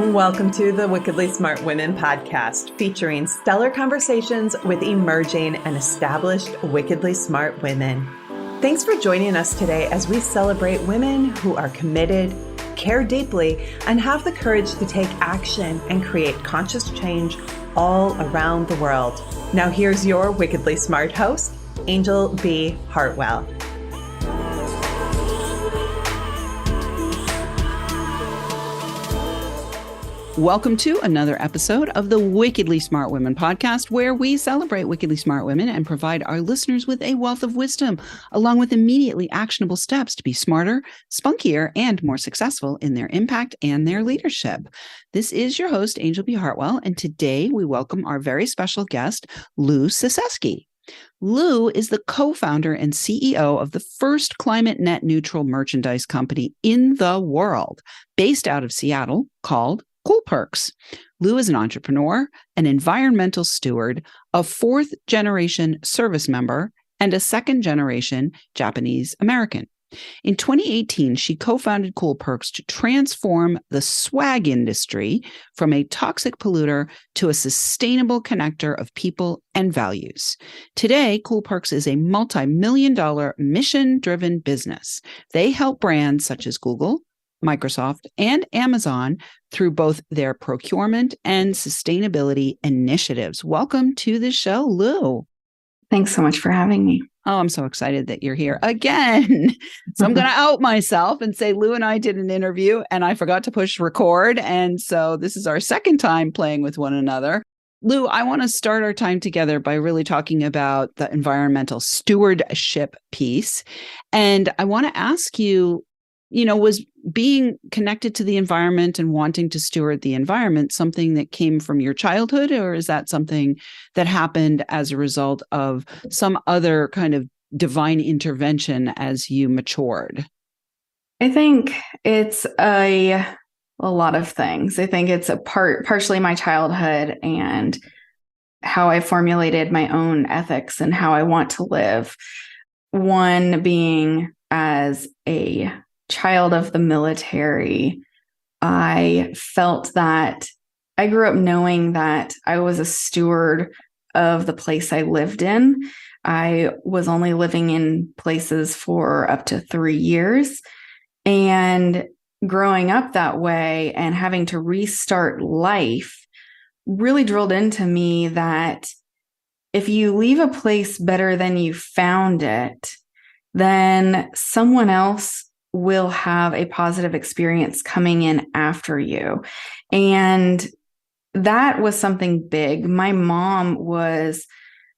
Welcome to the Wickedly Smart Women podcast, featuring stellar conversations with emerging and established wickedly smart women. Thanks for joining us today as we celebrate women who are committed, care deeply, and have the courage to take action and create conscious change all around the world. Now here's your wickedly smart host, Anjel B. Hartwell. Welcome to another episode of the Wickedly Smart Women podcast, where we celebrate wickedly smart women and provide our listeners with a wealth of wisdom, along with immediately actionable steps to be smarter, spunkier, and more successful in their impact and their leadership. This is your host, Anjel B. Hartwell, and today we welcome our very special guest, Elliott-Cysewski. Lou is the co-founder and CEO of the first climate net neutral merchandise company in the world, based out of Seattle, called Coolperx. Lou is an entrepreneur, an environmental steward, a fourth-generation service member, and a second-generation Japanese American. In 2018, she co-founded Coolperx to transform the swag industry from a toxic polluter to a sustainable connector of people and values. Today, Coolperx is a multimillion-dollar mission-driven business. They help brands such as Google, Microsoft, and Amazon through both their procurement and sustainability initiatives. Welcome to the show, Lou. Thanks so much for having me. Oh, I'm so excited that you're here again. So I'm going to out myself and say Lou and I did an interview and I forgot to push record. And so this is our second time playing with one another. Lou, I want to start our time together by really talking about the environmental stewardship piece. And I want to ask you, was being connected to the environment and wanting to steward the environment something that came from your childhood, or is that something that happened as a result of some other kind of divine intervention as you matured? I think it's a lot of things. I think it's partially my childhood and how I formulated my own ethics and how I want to live. One being, as a child of the military, I felt that I grew up knowing that I was a steward of the place I lived in. I was only living in places for up to 3 years. And growing up that way and having to restart life really drilled into me that if you leave a place better than you found it, then someone else will have a positive experience coming in after you. And that was something big. My mom was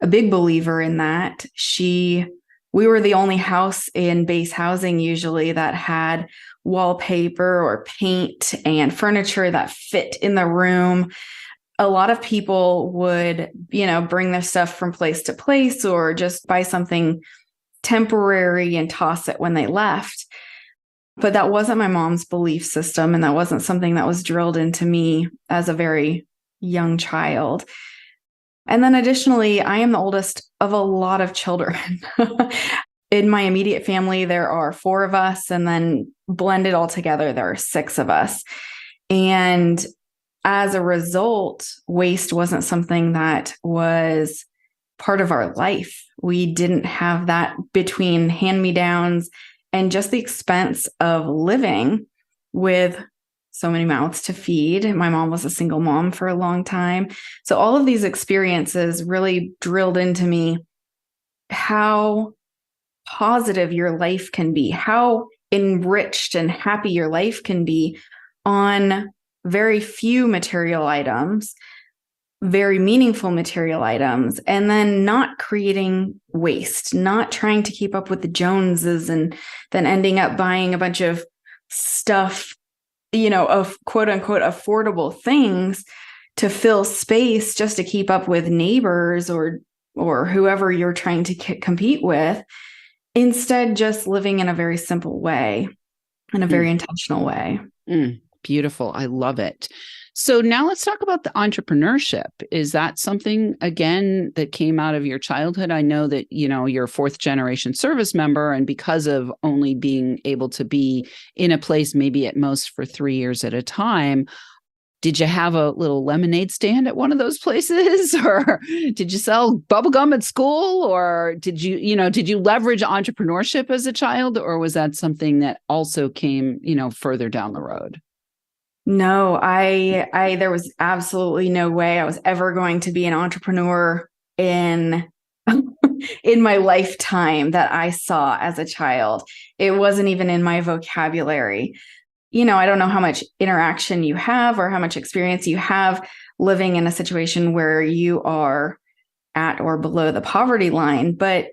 a big believer in that. We were the only house in base housing usually that had wallpaper or paint and furniture that fit in the room. A lot of people would, bring their stuff from place to place or just buy something temporary and toss it when they left. But that wasn't my mom's belief system, and that wasn't something that was drilled into me as a very young child. And then additionally, I am the oldest of a lot of children. In my immediate family, there are 4 of us, and then blended all together, there are 6 of us. And as a result, waste wasn't something that was part of our life. We didn't have that between hand-me-downs and just the expense of living with so many mouths to feed. My mom was a single mom for a long time. So all of these experiences really drilled into me how positive your life can be, how enriched and happy your life can be on very few material items, very meaningful material items, and then not creating waste, not trying to keep up with the Joneses and then ending up buying a bunch of stuff, of quote unquote affordable things to fill space just to keep up with neighbors or whoever you're trying to compete with. Instead, just living in a very simple way, in a very intentional way. Beautiful. I love it. So now let's talk about the entrepreneurship. Is that something, again, that came out of your childhood? I know that, you're a fourth generation service member, and because of only being able to be in a place maybe at most for 3 years at a time, did you have a little lemonade stand at one of those places, or did you sell bubblegum at school, or did you leverage entrepreneurship as a child, or was that something that also came, further down the road? No, I there was absolutely no way I was ever going to be an entrepreneur in in my lifetime that I saw as a child. It wasn't even in my vocabulary. I don't know how much interaction you have or how much experience you have living in a situation where you are at or below the poverty line. But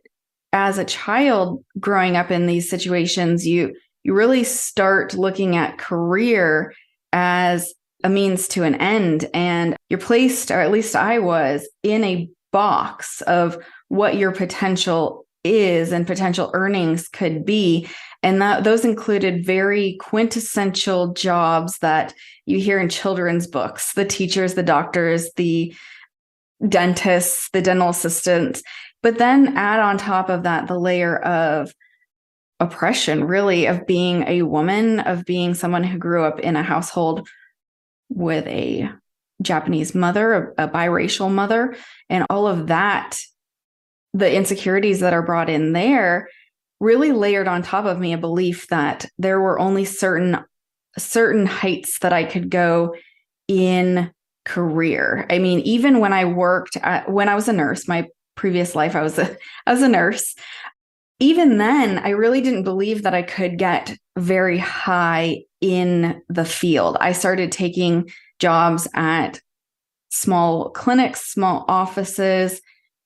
as a child growing up in these situations, you really start looking at career as a means to an end. And you're placed, or at least I was, in a box of what your potential is and potential earnings could be. And those included very quintessential jobs that you hear in children's books: the teachers, the doctors, the dentists, the dental assistants. But then add on top of that the layer of oppression, really, of being a woman, of being someone who grew up in a household with a Japanese mother, a biracial mother, and all of that, the insecurities that are brought in there, really layered on top of me a belief that there were only certain heights that I could go in career. I mean, even when I when I was a nurse, my previous life, I was a nurse. Even then, I really didn't believe that I could get very high in the field. I started taking jobs at small clinics, small offices,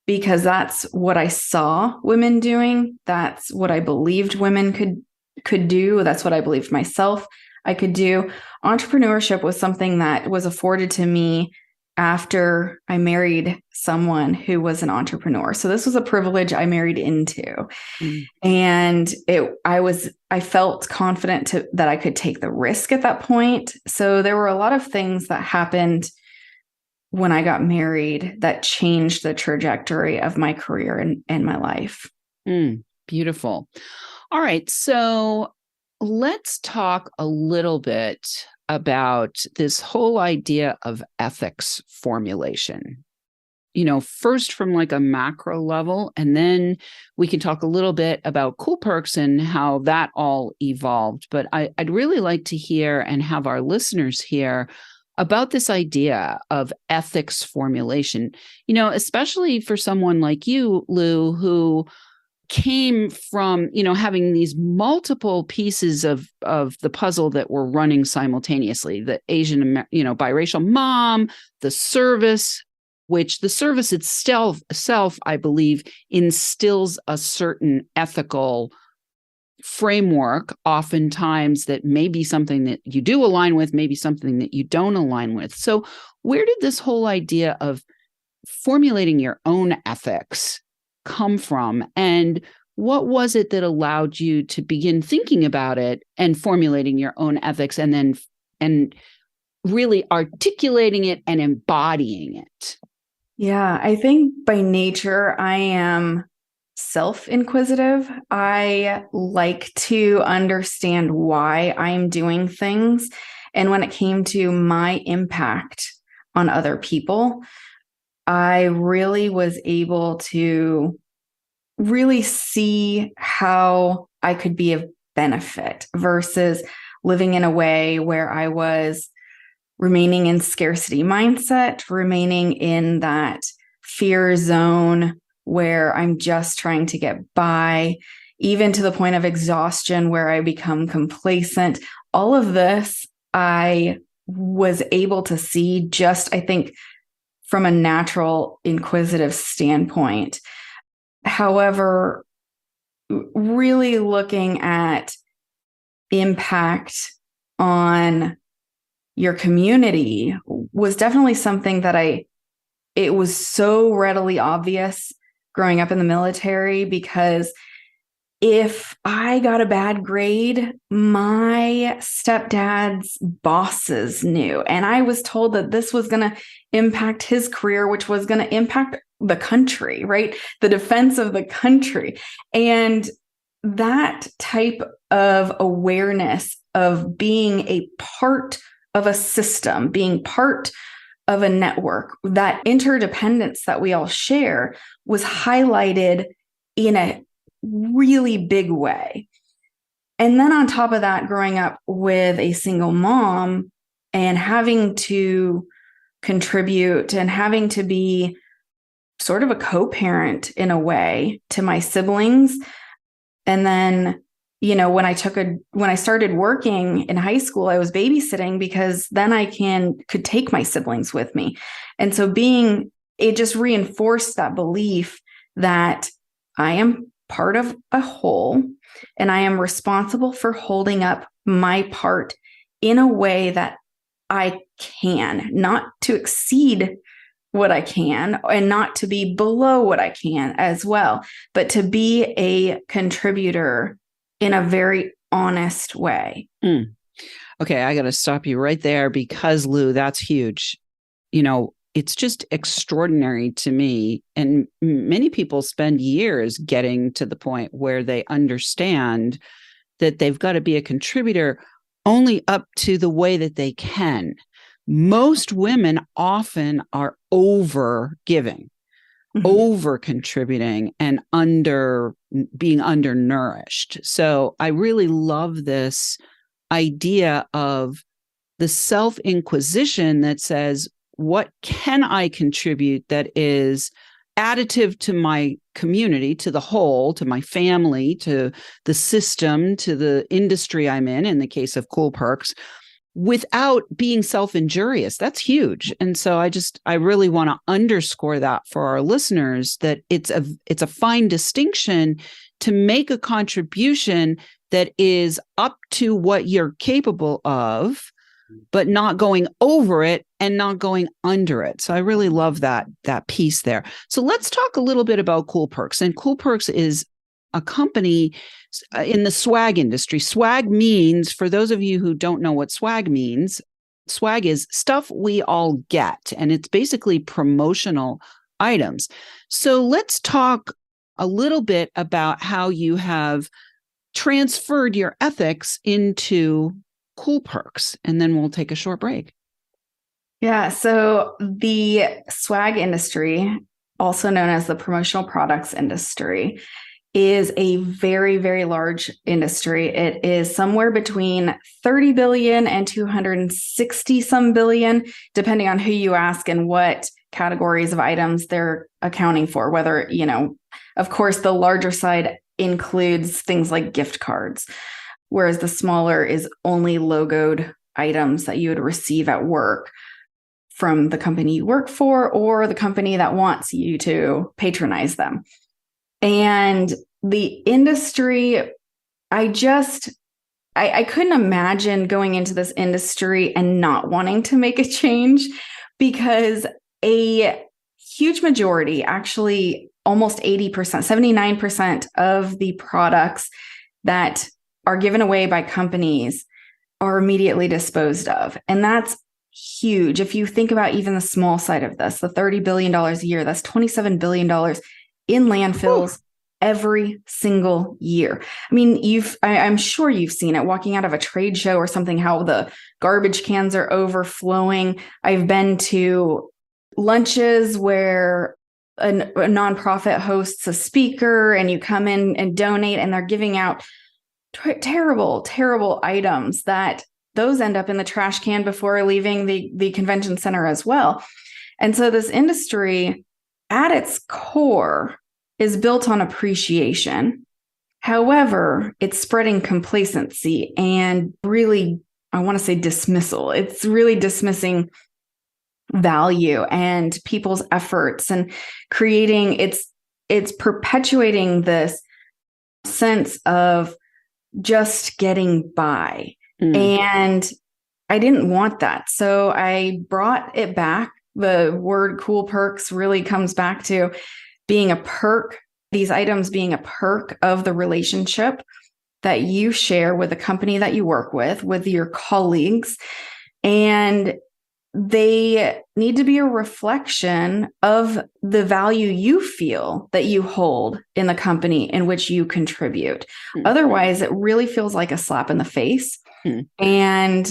because that's what I saw women doing. That's what I believed women could do. That's what I believed myself I could do. Entrepreneurship was something that was afforded to me after I married someone who was an entrepreneur. So this was a privilege I married into. And I felt confident that I could take the risk at that point. So there were a lot of things that happened when I got married that changed the trajectory of my career and my life. Beautiful. All right. So let's talk a little bit about this whole idea of ethics formulation. First from like a macro level, and then we can talk a little bit about Coolperx and how that all evolved. But I'd really like to hear and have our listeners hear about this idea of ethics formulation, especially for someone like you, Lou, who came from, having these multiple pieces of the puzzle that were running simultaneously: the Asian, biracial mom, the service, which the service itself, I believe, instills a certain ethical framework, oftentimes, that may be something that you do align with, maybe something that you don't align with. So where did this whole idea of formulating your own ethics come from? And what was it that allowed you to begin thinking about it and formulating your own ethics, and really articulating it and embodying it? Yeah, I think by nature, I am self-inquisitive. I like to understand why I'm doing things. And when it came to my impact on other people, I really was able to really see how I could be of benefit versus living in a way where I was remaining in scarcity mindset, remaining in that fear zone where I'm just trying to get by, even to the point of exhaustion where I become complacent. All of this, I was able to see just, I think, from a natural inquisitive standpoint. However, really looking at impact on your community was definitely something that it was so readily obvious growing up in the military, because if I got a bad grade, my stepdad's bosses knew. And I was told that this was going to impact his career, which was going to impact the country, right? The defense of the country. And that type of awareness of being a part of a system, being part of a network, that interdependence that we all share was highlighted in a really big way. And then on top of that, growing up with a single mom and having to contribute and having to be sort of a co-parent in a way to my siblings. And then, when I started working in high school, I was babysitting because then I could take my siblings with me. And so it just reinforced that belief that I am part of a whole and I am responsible for holding up my part in a way that I can, not to exceed what I can and not to be below what I can as well, but to be a contributor in a very honest way. Okay, I got to stop you right there because, Lou, that's huge. It's just extraordinary to me. And many people spend years getting to the point where they understand that they've got to be a contributor only up to the way that they can. Most women often are over giving, over contributing, and being undernourished. So I really love this idea of the self-inquisition that says, what can I contribute that is additive to my community, to the whole, to my family, to the system, to the industry I'm in the case of Coolperx, without being self-injurious? That's huge. And so I really want to underscore that for our listeners, that it's a fine distinction to make a contribution that is up to what you're capable of, but not going over it and not going under it. So I really love that piece there. So let's talk a little bit about Coolperx. And Coolperx is a company in the swag industry. Swag means, for those of you who don't know what swag means, swag is stuff we all get, and it's basically promotional items. So let's talk a little bit about how you have transferred your ethics into Coolperx, and then we'll take a short break. Yeah. So the swag industry, also known as the promotional products industry, is a very, very large industry. It is somewhere between 30 billion and 260 some billion, depending on who you ask and what categories of items they're accounting for. Whether, of course, the larger side includes things like gift cards, whereas the smaller is only logoed items that you would receive at work from the company you work for or the company that wants you to patronize them. And the industry, I couldn't imagine going into this industry and not wanting to make a change, because a huge majority, actually almost 80%, 79% of the products that are given away by companies are immediately disposed of. And that's huge. If you think about even the small side of this, the $30 billion a year, that's $27 billion in landfills every single year. I mean, I'm sure you've seen it walking out of a trade show or something, how the garbage cans are overflowing. I've been to lunches where a nonprofit hosts a speaker and you come in and donate, and they're giving out terrible, terrible items that those end up in the trash can before leaving the convention center as well. And so this industry at its core is built on appreciation. However, it's spreading complacency and really, I want to say dismissal. It's really dismissing value and people's efforts and creating, it's perpetuating this sense of just getting by. And I didn't want that. So I brought it back. The word Coolperx really comes back to being a perk, these items being a perk of the relationship that you share with the company that you work with your colleagues. And they need to be a reflection of the value you feel that you hold in the company in which you contribute. Otherwise, it really feels like a slap in the face. And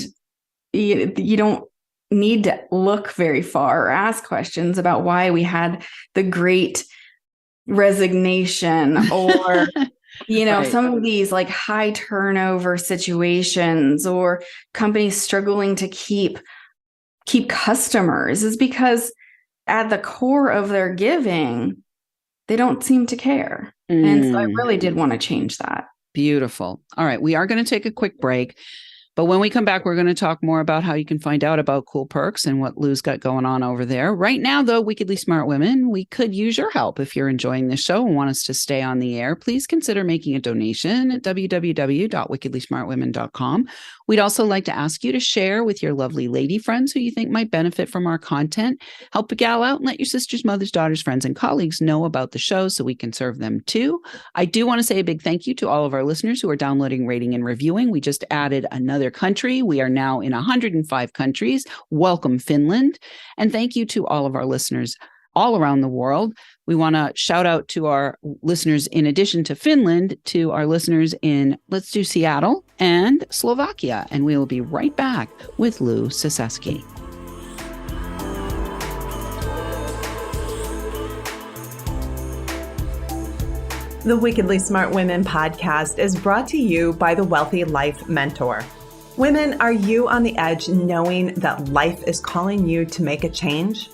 you don't need to look very far or ask questions about why we had the great resignation or Right. some of these like high turnover situations or companies struggling to keep customers is because at the core of their giving, they don't seem to care. And so I really did want to change that. Beautiful. All right. We are going to take a quick break. But when we come back, we're going to talk more about how you can find out about Coolperx and what Lou's got going on over there. Right now, though, Wickedly Smart Women, we could use your help. If you're enjoying this show and want us to stay on the air, please consider making a donation at www.wickedlysmartwomen.com. We'd also like to ask you to share with your lovely lady friends who you think might benefit from our content. Help a gal out and let your sisters, mothers, daughters, friends, and colleagues know about the show so we can serve them too. I do want to say a big thank you to all of our listeners who are downloading, rating, and reviewing. We just added another country. We are now in 105 countries. Welcome, Finland. And thank you to all of our listeners all around the world. We want to shout out to our listeners, in addition to Finland, to our listeners in, let's do Seattle and Slovakia. And we will be right back with Elliott-Cysewski. The Wickedly Smart Women podcast is brought to you by the Wealthy Life Mentor. Women, are you on the edge knowing that life is calling you to make a change?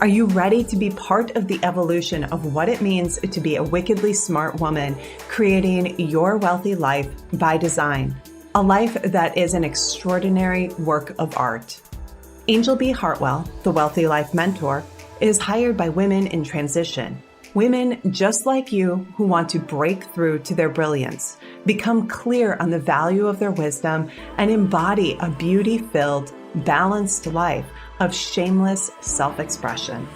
Are you ready to be part of the evolution of what it means to be a wickedly smart woman, creating your wealthy life by design? A life that is an extraordinary work of art. Anjel B. Hartwell, the Wealthy Life Mentor, is hired by women in transition. Women just like you who want to break through to their brilliance, become clear on the value of their wisdom, and embody a beauty-filled, balanced life of shameless self-expression.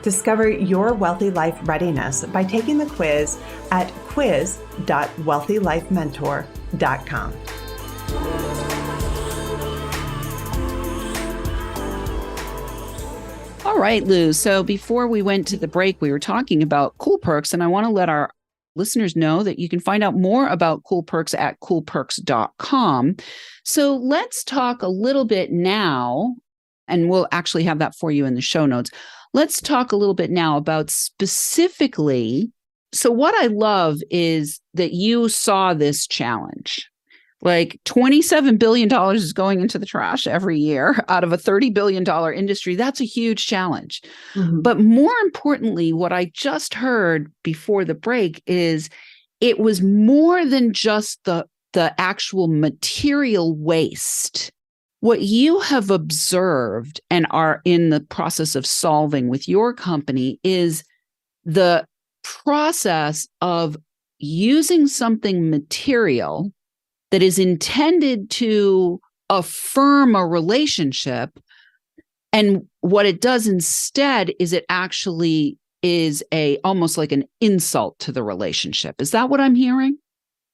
Discover your wealthy life readiness by taking the quiz at quiz.wealthylifementor.com. All right, Lou. So before we went to the break, we were talking about Coolperx, and I want to let our listeners know that you can find out more about Coolperx at coolperx.com. So let's talk a little bit now, and we'll actually have that for you in the show notes. Let's talk a little bit now about specifically. So what I love is that you saw this challenge. Like $27 billion is going into the trash every year out of a $30 billion industry. That's a huge challenge. Mm-hmm. But more importantly, what I just heard before the break is it was more than just the actual material waste. What you have observed and are in the process of solving with your company is the process of using something material that is intended to affirm a relationship. And what it does instead is it actually is almost like an insult to the relationship. Is that what I'm hearing?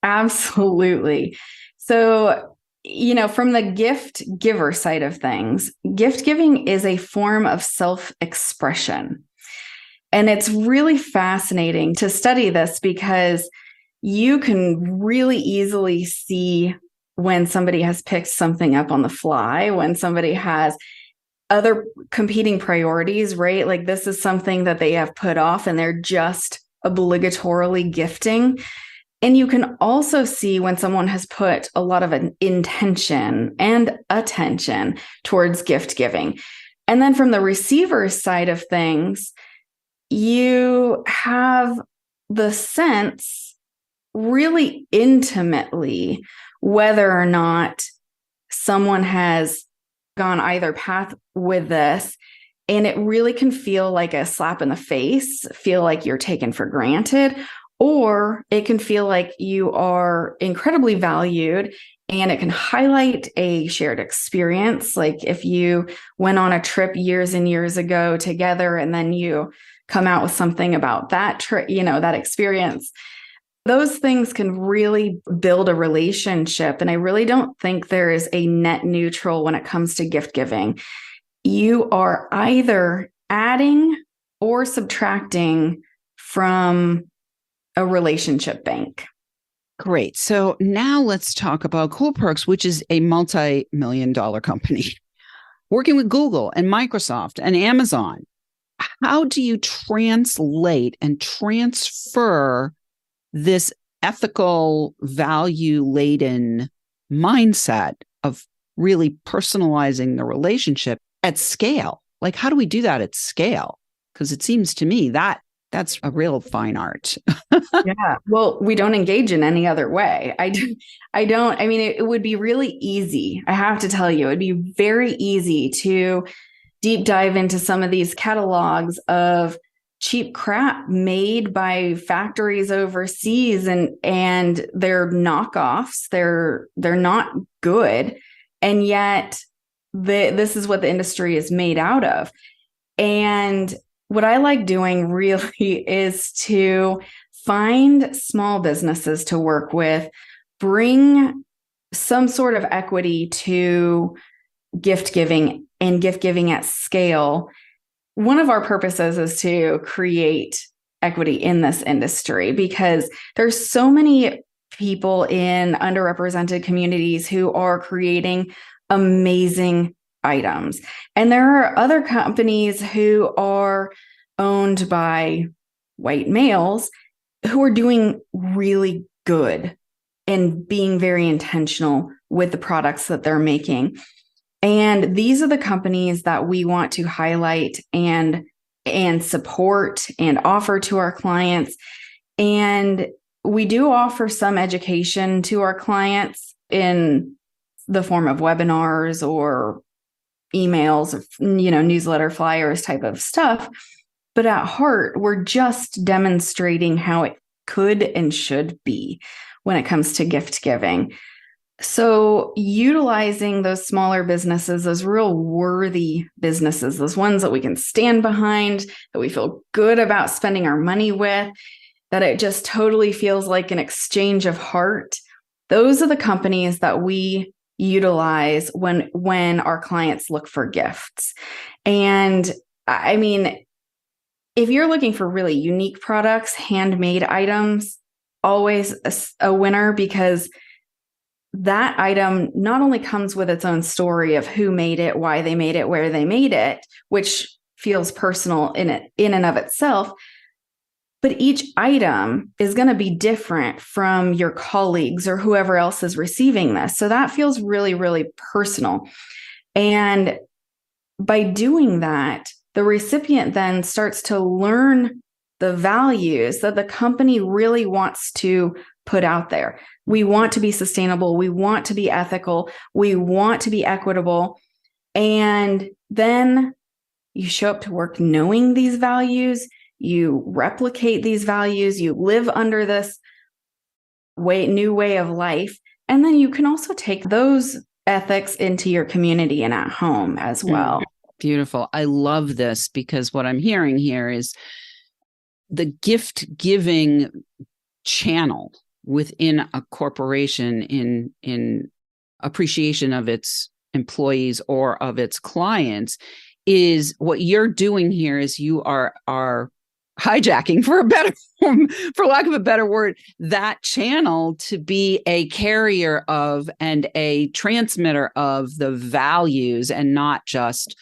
Absolutely. So, from the gift giver side of things, gift giving is a form of self-expression. And it's really fascinating to study this because you can really easily see when somebody has picked something up on the fly, when somebody has other competing priorities, right? Like this is something that they have put off and they're just obligatorily gifting. And you can also see when someone has put a lot of an intention and attention towards gift giving. And then from the receiver's side of things, you have the sense really intimately whether or not someone has gone either path with this. And it really can feel like a slap in the face, feel like you're taken for granted, or it can feel like you are incredibly valued and it can highlight a shared experience. Like if you went on a trip years and years ago together and then you come out with something about that trip, that experience. Those things can really build a relationship. And I really don't think there is a net neutral when it comes to gift giving. You are either adding or subtracting from a relationship bank. Great. So now let's talk about Coolperx, which is a multi-million-dollar company working with Google and Microsoft and Amazon. How do you translate and transfer this ethical, value-laden mindset of really personalizing the relationship at scale? Like, how do we do that at scale? Because it seems to me that that's a real fine art. Yeah. Well, we don't engage in any other way. I mean, it would be really easy. I have to tell you, it'd be very easy to deep dive into some of these catalogs of cheap crap made by factories overseas, and they're knockoffs. They're not good. And yet this is what the industry is made out of. And what I like doing really is to find small businesses to work with, bring some sort of equity to gift giving and gift giving at scale. One of our purposes is to create equity in this industry because there's so many people in underrepresented communities who are creating amazing items. And there are other companies who are owned by white males who are doing really good and being very intentional with the products that they're making. And these are the companies that we want to highlight and support and offer to our clients. And we do offer some education to our clients in the form of webinars or emails, newsletter flyers type of stuff. But at heart, we're just demonstrating how it could and should be when it comes to gift giving. So utilizing those smaller businesses, those real worthy businesses, those ones that we can stand behind, that we feel good about spending our money with, that it just totally feels like an exchange of heart. Those are the companies that we utilize when our clients look for gifts. And I mean, if you're looking for really unique products, handmade items, always a winner, because that item not only comes with its own story of who made it, why they made it, where they made it, which feels personal in and of itself, but each item is going to be different from your colleagues or whoever else is receiving this. So that feels really, really personal. And by doing that, the recipient then starts to learn the values that the company really wants to put out there. We want to be sustainable. We want to be ethical. We want to be equitable. And then you show up to work knowing these values. You replicate these values. You live under this new way of life. And then you can also take those ethics into your community and at home as well. Beautiful. I love this because what I'm hearing here is the gift giving channel within a corporation in appreciation of its employees or of its clients is what you're doing here is you are hijacking, for lack of a better word, that channel to be a carrier of and a transmitter of the values and not just,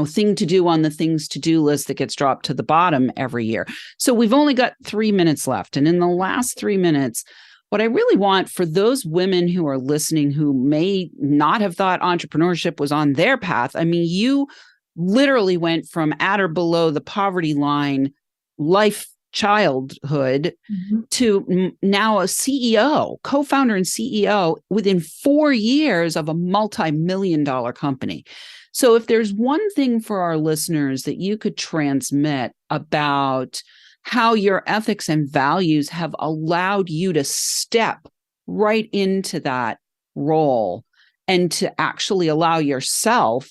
thing to do on the things to do list that gets dropped to the bottom every year. So we've only got 3 minutes left. And in the last 3 minutes, what I really want for those women who are listening who may not have thought entrepreneurship was on their path, I mean, you literally went from at or below the poverty line childhood to now a CEO, co-founder and CEO within 4 years of a multi-million-dollar company. So if there's one thing for our listeners that you could transmit about how your ethics and values have allowed you to step right into that role and to actually allow yourself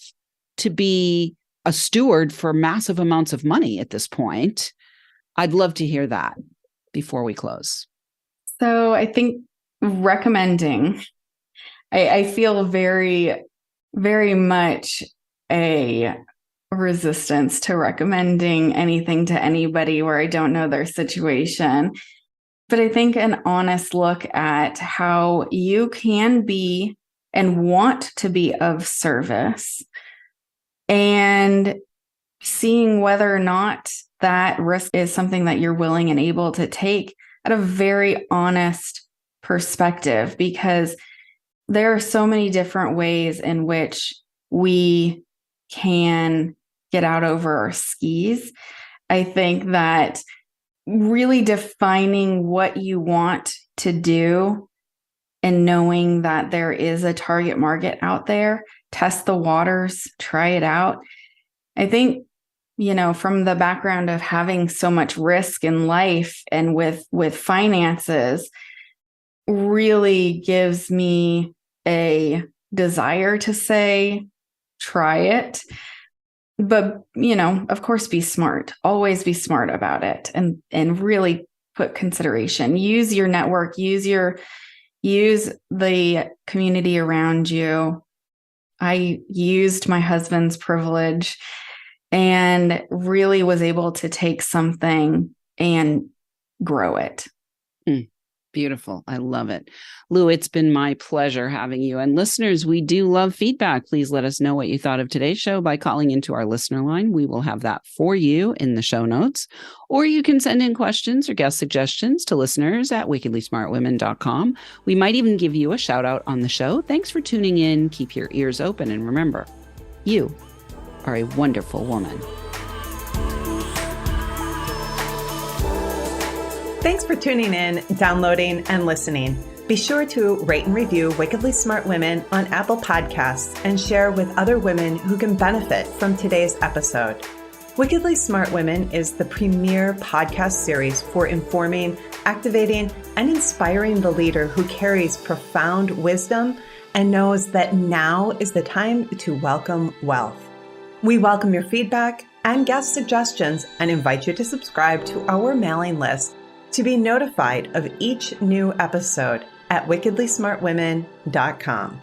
to be a steward for massive amounts of money at this point, I'd love to hear that before we close. So I think recommending, I feel very, very much a resistance to recommending anything to anybody where I don't know their situation. But I think an honest look at how you can be and want to be of service, and seeing whether or not that risk is something that you're willing and able to take at a very honest perspective, because there are so many different ways in which we can get out over our skis. I think that really defining what you want to do and knowing that there is a target market out there, test the waters, try it out. I think, from the background of having so much risk in life and with finances, really gives me a desire to say, try it. But, of course, be smart. Always be smart about it, and really put consideration. Use your network, use the community around you. I used my husband's privilege and really was able to take something and grow it. Beautiful. I love it. Lou, it's been my pleasure having you. And listeners, we do love feedback. Please let us know what you thought of today's show by calling into our listener line. We will have that for you in the show notes. Or you can send in questions or guest suggestions to listeners at wickedlysmartwomen.com. We might even give you a shout out on the show. Thanks for tuning in. Keep your ears open. And remember, you are a wonderful woman. Thanks for tuning in, downloading, and listening. Be sure to rate and review Wickedly Smart Women on Apple Podcasts and share with other women who can benefit from today's episode. Wickedly Smart Women is the premier podcast series for informing, activating, and inspiring the leader who carries profound wisdom and knows that now is the time to welcome wealth. We welcome your feedback and guest suggestions and invite you to subscribe to our mailing list to be notified of each new episode at wickedlysmartwomen.com.